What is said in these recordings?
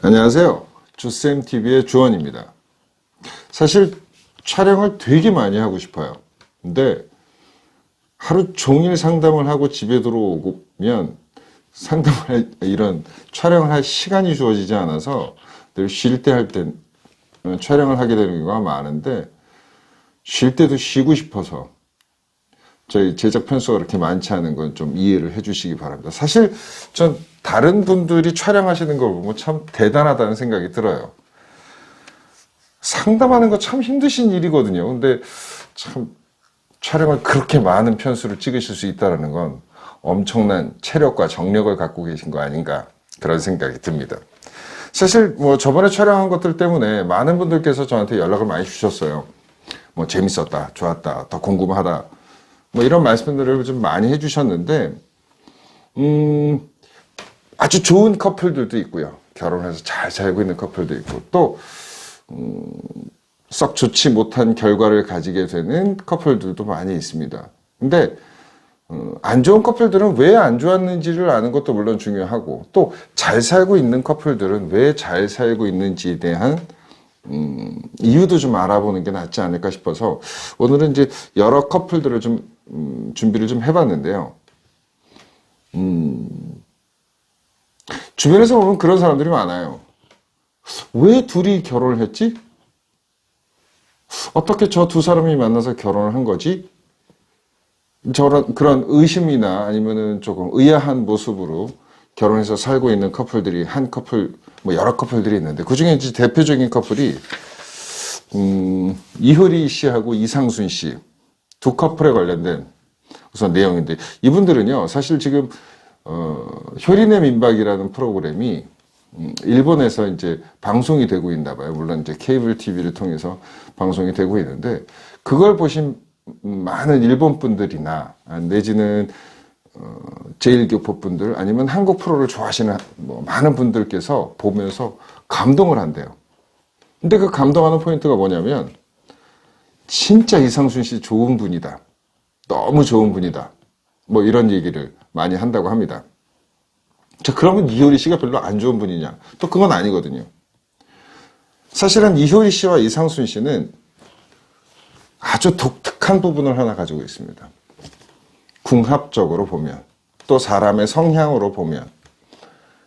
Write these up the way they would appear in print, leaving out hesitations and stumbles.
안녕하세요. 주쌤TV의 주원입니다. 사실 촬영을 되게 많이 하고 싶어요. 근데 하루 종일 상담을 하고 집에 들어오면 이런 촬영을 할 시간이 주어지지 않아서 늘 쉴 때 할 때 촬영을 하게 되는 경우가 많은데, 쉴 때도 쉬고 싶어서 저희 제작 편수가 그렇게 많지 않은 건 좀 이해를 해 주시기 바랍니다. 사실 전 다른 분들이 촬영하시는 걸 보면 참 대단하다는 생각이 들어요. 상담하는 거 참 힘드신 일이거든요. 근데 참 촬영을 그렇게 많은 편수를 찍으실 수 있다는 건 엄청난 체력과 정력을 갖고 계신 거 아닌가, 그런 생각이 듭니다. 사실 뭐 저번에 촬영한 것들 때문에 많은 분들께서 저한테 연락을 많이 주셨어요. 뭐 재밌었다, 좋았다, 더 궁금하다, 뭐 이런 말씀들을 좀 많이 해주셨는데, 아주 좋은 커플들도 있고요. 결혼해서 잘 살고 있는 커플도 있고, 또 썩 좋지 못한 결과를 가지게 되는 커플들도 많이 있습니다. 근데 안 좋은 커플들은 왜 안 좋았는지를 아는 것도 물론 중요하고, 또 잘 살고 있는 커플들은 왜 잘 살고 있는지에 대한 이유도 좀 알아보는 게 낫지 않을까 싶어서 오늘은 이제 여러 커플들을 좀 준비를 좀 해봤는데요. 주변에서 보면 그런 사람들이 많아요. 왜 둘이 결혼을 했지? 어떻게 저 두 사람이 만나서 결혼을 한 거지? 그런 의심이나 아니면은 조금 의아한 모습으로 결혼해서 살고 있는 커플들이 한 커플, 뭐 여러 커플들이 있는데, 그 중에 이제 대표적인 커플이 이효리 씨하고 이상순 씨 두 커플에 관련된 우선 내용인데, 이분들은요 사실 지금 효린의 민박이라는 프로그램이 일본에서 이제 방송이 되고 있나 봐요. 물론 이제 케이블 TV를 통해서 방송이 되고 있는데, 그걸 보신 많은 일본 분들이나 내지는 제1교포 분들, 아니면 한국 프로를 좋아하시는 뭐 많은 분들께서 보면서 감동을 한대요. 근데 그 감동하는 포인트가 뭐냐면, 진짜 이상순 씨 좋은 분이다, 너무 좋은 분이다, 뭐 이런 얘기를 많이 한다고 합니다. 자, 그러면 이효리 씨가 별로 안 좋은 분이냐? 또 그건 아니거든요. 사실은 이효리 씨와 이상순 씨는 아주 독특한 부분을 하나 가지고 있습니다. 궁합적으로 보면, 또 사람의 성향으로 보면.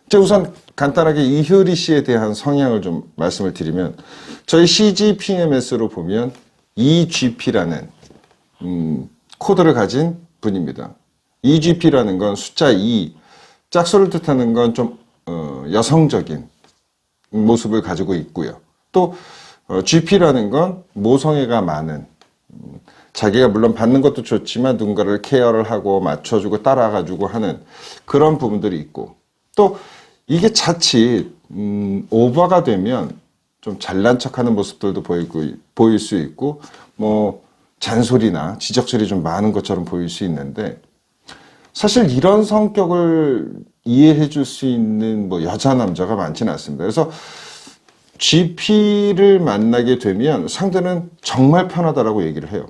이제 우선 간단하게 이효리 씨에 대한 성향을 좀 말씀을 드리면, 저희 CGPMS로 보면 EGP라는 코드를 가진 분입니다. EGP라는 건 숫자 2, 짝수를 뜻하는 건 좀 여성적인 모습을 가지고 있고요. 또 GP라는 건 모성애가 많은, 자기가 물론 받는 것도 좋지만 누군가를 케어를 하고 맞춰주고 따라가지고 하는 그런 부분들이 있고, 또 이게 자칫 오버가 되면 좀 잘난 척하는 모습들도 보일 수 있고, 뭐 잔소리나 지적질이 좀 많은 것처럼 보일 수 있는데, 사실 이런 성격을 이해해 줄 수 있는 뭐 여자 남자가 많지는 않습니다. 그래서 GP를 만나게 되면 상대는 정말 편하다라고 얘기를 해요.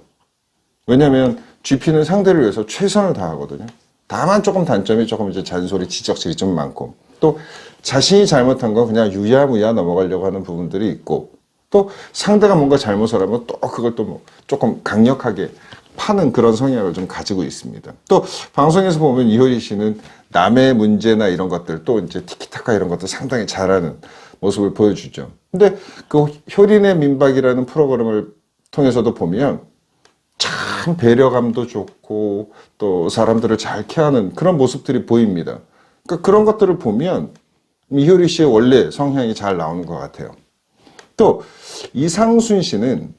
왜냐하면 GP는 상대를 위해서 최선을 다하거든요. 다만 조금 단점이 조금 이제 잔소리, 지적질이 좀 많고, 또 자신이 잘못한 건 그냥 유야무야 넘어가려고 하는 부분들이 있고, 또 상대가 뭔가 잘못을 하면 또 그걸 또 뭐 조금 강력하게 파는 그런 성향을 좀 가지고 있습니다. 또 방송에서 보면 이효리 씨는 남의 문제나 이런 것들, 또 이제 티키타카 이런 것도 상당히 잘하는 모습을 보여주죠. 근데 그 효린의 민박이라는 프로그램을 통해서도 보면 참 배려감도 좋고, 또 사람들을 잘 케어하는 그런 모습들이 보입니다. 그러니까 그런 것들을 보면 이효리 씨의 원래 성향이 잘 나오는 것 같아요. 또 이상순 씨는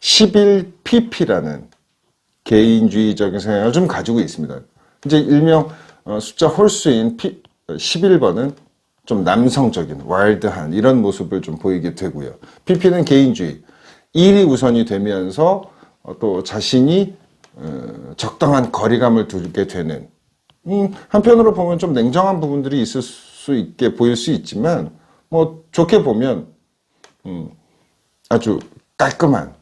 11PP라는 개인주의적인 성향을 좀 가지고 있습니다. 이제 일명 숫자 홀수인 11번은 좀 남성적인, 와일드한 이런 모습을 좀 보이게 되고요. PP는 개인주의, 일이 우선이 되면서 또 자신이 적당한 거리감을 두게 되는, 한편으로 보면 좀 냉정한 부분들이 있을 수 있게 보일 수 있지만, 뭐 좋게 보면 아주 깔끔한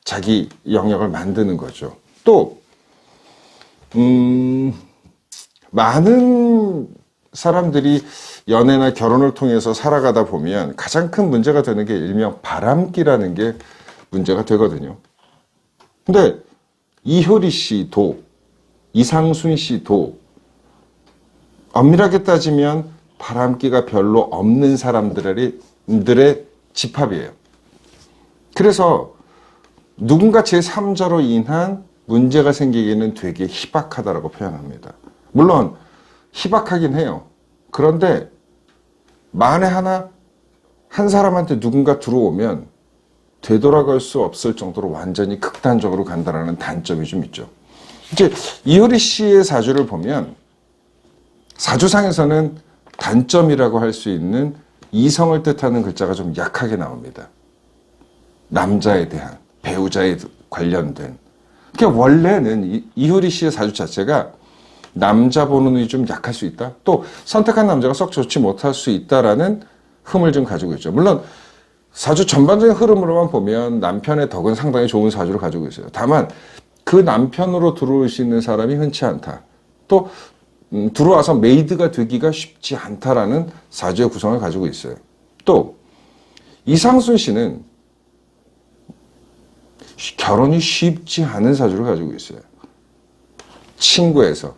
자기 영역을 만드는 거죠. 또 많은 사람들이 연애나 결혼을 통해서 살아가다 보면 가장 큰 문제가 되는 게 일명 바람기라는 게 문제가 되거든요. 근데 이효리 씨도 이상순 씨도 엄밀하게 따지면 바람기가 별로 없는 사람들의 집합이에요. 그래서 누군가 제3자로 인한 문제가 생기기는 되게 희박하다라고 표현합니다. 물론 희박하긴 해요. 그런데 만에 하나 한 사람한테 누군가 들어오면 되돌아갈 수 없을 정도로 완전히 극단적으로 간다라는 단점이 좀 있죠. 이제 이효리 씨의 사주를 보면 사주상에서는 단점이라고 할 수 있는 이성을 뜻하는 글자가 좀 약하게 나옵니다. 남자에 대한, 배우자에 관련된. 그러니까 원래는 이효리 씨의 사주 자체가 남자 보는 눈이 좀 약할 수 있다. 또 선택한 남자가 썩 좋지 못할 수 있다라는 흠을 좀 가지고 있죠. 물론 사주 전반적인 흐름으로만 보면 남편의 덕은 상당히 좋은 사주를 가지고 있어요. 다만 그 남편으로 들어올 수 있는 사람이 흔치 않다. 또 들어와서 메이드가 되기가 쉽지 않다라는 사주의 구성을 가지고 있어요. 또 이상순 씨는 결혼이 쉽지 않은 사주를 가지고 있어요. 친구에서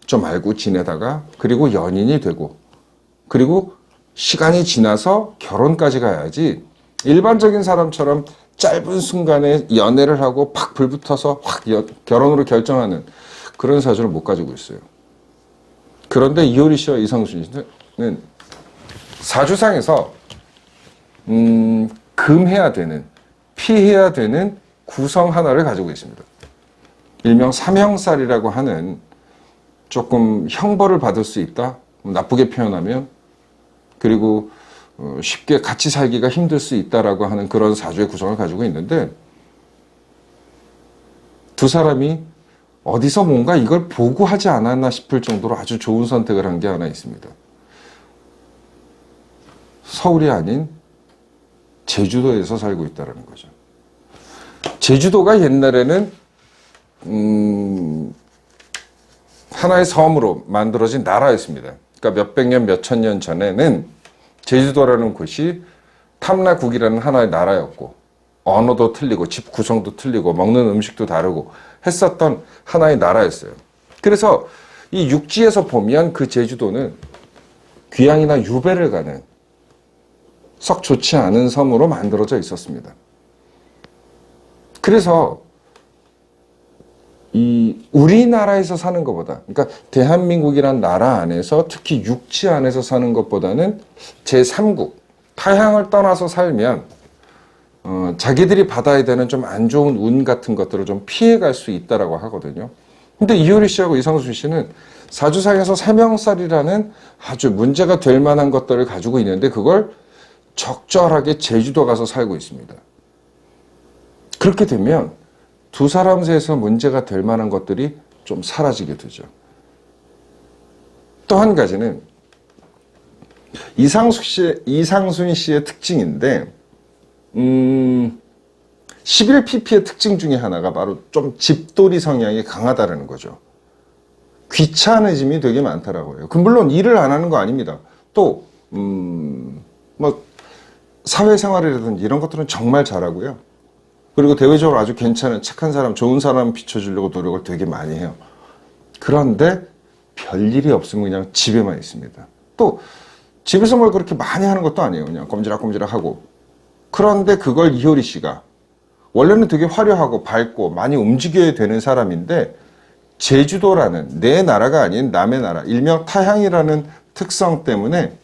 좀 알고 지내다가 그리고 연인이 되고 그리고 시간이 지나서 결혼까지 가야지 일반적인 사람처럼 짧은 순간에 연애를 하고 팍 불붙어서 확 결혼으로 결정하는 그런 사주를 못 가지고 있어요. 그런데 이효리 씨와 이상순 씨는 사주상에서 금해야 되는, 피해야 되는 구성 하나를 가지고 있습니다. 일명 삼형살이라고 하는 조금 형벌을 받을 수 있다, 나쁘게 표현하면, 그리고 쉽게 같이 살기가 힘들 수 있다라고 하는 그런 사주의 구성을 가지고 있는데 두 사람이 어디서 뭔가 이걸 보고 하지 않았나 싶을 정도로 아주 좋은 선택을 한 게 하나 있습니다. 서울이 아닌 제주도에서 살고 있다는 거죠. 제주도가 옛날에는 하나의 섬으로 만들어진 나라였습니다. 그러니까 몇백 년, 몇천 년 전에는 제주도라는 곳이 탐라국이라는 하나의 나라였고 언어도 틀리고 집 구성도 틀리고 먹는 음식도 다르고 했었던 하나의 나라였어요. 그래서 이 육지에서 보면 그 제주도는 귀향이나 유배를 가는 썩 좋지 않은 섬으로 만들어져 있었습니다. 그래서 이 우리나라에서 사는 것보다, 그러니까 대한민국이란 나라 안에서 특히 육지 안에서 사는 것보다는 제3국, 타향을 떠나서 살면 자기들이 받아야 되는 좀 안 좋은 운 같은 것들을 좀 피해갈 수 있다라고 하거든요. 근데 이효리 씨하고 이상순 씨는 사주상에서 삼형살이라는 아주 문제가 될 만한 것들을 가지고 있는데 그걸 적절하게 제주도 가서 살고 있습니다. 그렇게 되면 두 사람 사이에서 문제가 될 만한 것들이 좀 사라지게 되죠. 또 한 가지는 이상순 씨의 특징인데 11pp의 특징 중에 하나가 바로 좀 집돌이 성향이 강하다는 거죠. 귀차니즘이 되게 많다라고 해요. 물론 일을 안 하는 거 아닙니다. 또 뭐 사회생활이라든지 이런 것들은 정말 잘하고요. 그리고 대외적으로 아주 괜찮은 착한 사람, 좋은 사람 비춰주려고 노력을 되게 많이 해요. 그런데 별일이 없으면 그냥 집에만 있습니다. 또 집에서 뭘 그렇게 많이 하는 것도 아니에요. 그냥 꼼지락꼼지락 하고. 그런데 그걸 이효리 씨가 원래는 되게 화려하고 밝고 많이 움직여야 되는 사람인데 제주도라는 내 나라가 아닌 남의 나라, 일명 타향이라는 특성 때문에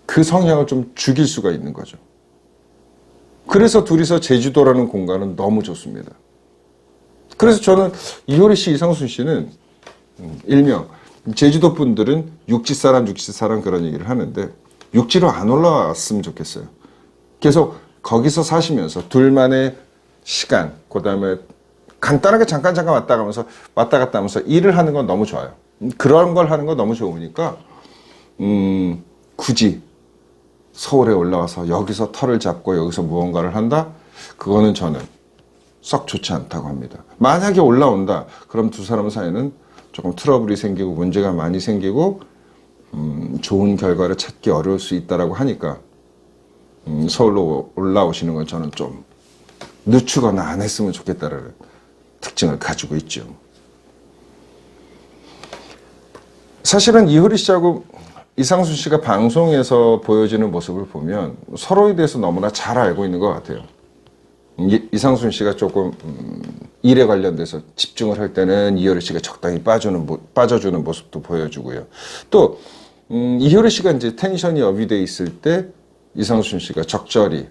그 성향을 좀 죽일 수가 있는 거죠. 그래서 둘이서 제주도라는 공간은 너무 좋습니다. 그래서 저는 이효리 씨, 이상순 씨는 일명 제주도 분들은 육지 사람 그런 얘기를 하는데 육지로 안 올라왔으면 좋겠어요. 계속 거기서 사시면서 둘만의 시간, 그 다음에 간단하게 잠깐 왔다 갔다 하면서 일을 하는 건 너무 좋아요. 그런 걸 하는 건 너무 좋으니까 굳이 서울에 올라와서 여기서 털을 잡고 여기서 무언가를 한다? 그거는 저는 썩 좋지 않다고 합니다. 만약에 올라온다, 그럼 두 사람 사이는 조금 트러블이 생기고 문제가 많이 생기고 좋은 결과를 찾기 어려울 수 있다라고 하니까 서울로 올라오시는 건 저는 좀 늦추거나 안 했으면 좋겠다라는 특징을 가지고 있죠. 사실은 이효리 씨하고 이상순 씨가 방송에서 보여지는 모습을 보면 서로에 대해서 너무나 잘 알고 있는 것 같아요. 이상순 씨가 조금 일에 관련돼서 집중을 할 때는 이효리 씨가 적당히 빠져주는 모습도 보여주고요. 또 이효리 씨가 이제 텐션이 업이 돼 있을 때 이상순 씨가 적절히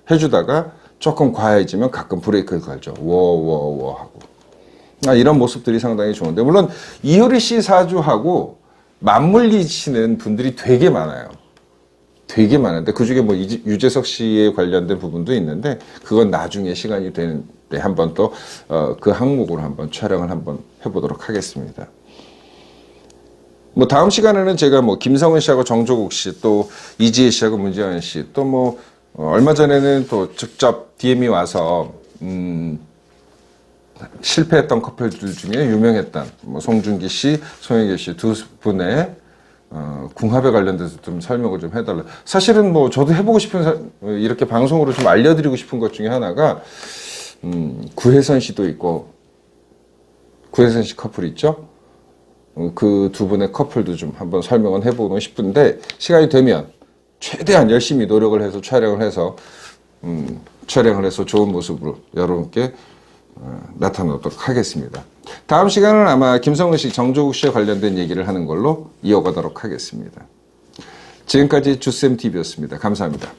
해주다가 조금 과해지면 가끔 브레이크를 걸죠. 워워워 하고. 이런 모습들이 상당히 좋은데, 물론 이효리 씨 사주하고 맞물리시는 분들이 되게 많아요. 되게 많은데 그중에 뭐 유재석 씨에 관련된 부분도 있는데 그건 나중에 시간이 되는데 한번 또 그 항목으로 한번 촬영을 한번 해보도록 하겠습니다. 뭐 다음 시간에는 제가 뭐 김성은 씨하고 정조국 씨, 또 이지혜 씨하고 문재현 씨, 또 뭐 얼마 전에는 또 직접 DM이 와서 실패했던 커플들 중에 유명했던 뭐 송중기 씨, 송혜교 씨 두 분의 궁합에 관련돼서 좀 설명을 좀 해달라. 사실은 뭐 저도 해보고 싶은 이렇게 방송으로 좀 알려드리고 싶은 것 중에 하나가 구혜선 씨도 있고 구혜선 씨 커플 있죠? 그 두 분의 커플도 좀 한번 설명을 해보고 싶은데 시간이 되면 최대한 열심히 노력을 해서 촬영을 해서 좋은 모습으로 여러분께 나타나도록 하겠습니다. 다음 시간은 아마 김성은 씨, 정조국 씨와 관련된 얘기를 하는 걸로 이어가도록 하겠습니다. 지금까지 주쌤TV였습니다. 감사합니다.